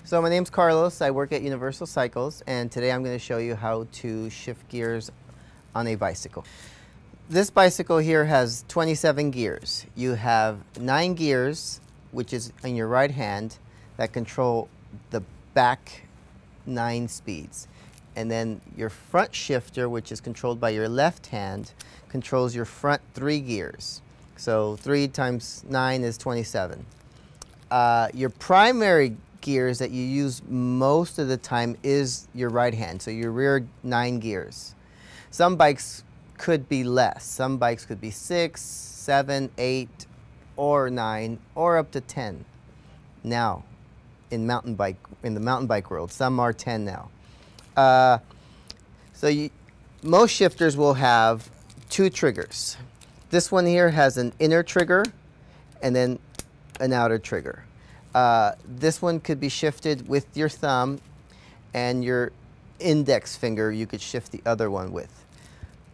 So my name's Carlos. I work at Universal Cycles, and today I'm going to show you how to shift gears on a bicycle. This bicycle here has 27 gears. You have 9 gears, which is in your right hand, that control the back 9 speeds. And then your front shifter, which is controlled by your left hand, controls your front 3 gears. So 3 times 9 is 27. Your primary gears that you use most of the time is your right hand, so your rear 9 gears. Some bikes could be less. Some bikes could be 6, 7, 8, or 9, or up to 10. Now, in the mountain bike world, some are 10 now. Most shifters will have 2 triggers. This one here has an inner trigger and then an outer trigger. This one could be shifted with your thumb, and your index finger you could shift the other one with.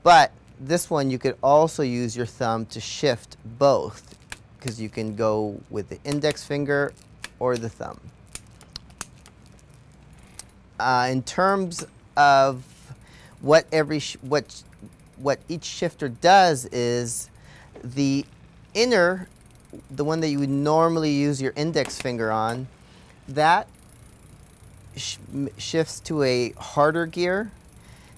But this one you could also use your thumb to shift both, because you can go with the index finger or the thumb. In terms of what each shifter does is the one that you would normally use your index finger on, that shifts to a harder gear,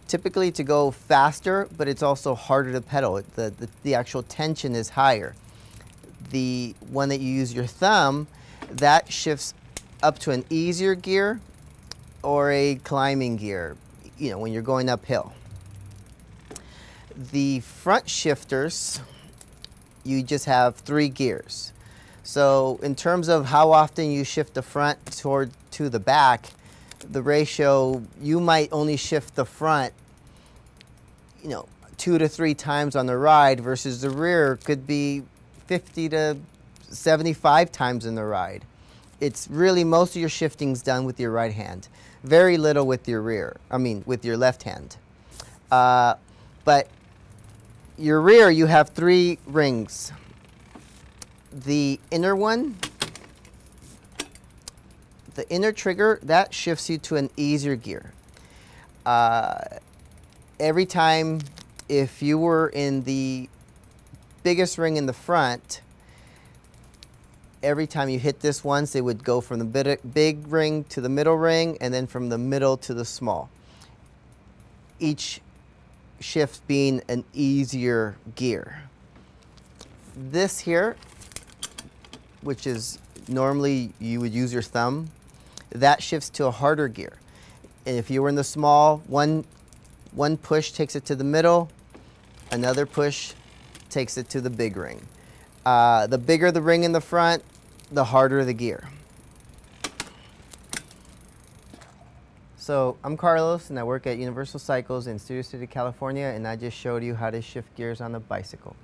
typically to go faster, but it's also harder to pedal. The actual tension is higher. The one that you use your thumb, that shifts up to an easier gear or a climbing gear, when you're going uphill. The front shifters, you just have 3 gears. So in terms of how often you shift the front to the back, the ratio, you might only shift the front 2 to 3 times on the ride, versus the rear could be 50 to 75 times in the ride. It's really, most of your shifting's done with your right hand. Very little with your with your left hand. But your rear, you have 3 rings. The inner one, the inner trigger, that shifts you to an easier gear. Every time, if you were in the biggest ring in the front, every time you hit this once, it would go from the big ring to the middle ring, and then from the middle to the small. Each shift being an easier gear. This here, which is normally you would use your thumb, that shifts to a harder gear. And if you were in the small, one push takes it to the middle, another push takes it to the big ring. The bigger the ring in the front, the harder the gear. So I'm Carlos, and I work at Universal Cycles in Studio City, California, and I just showed you how to shift gears on a bicycle.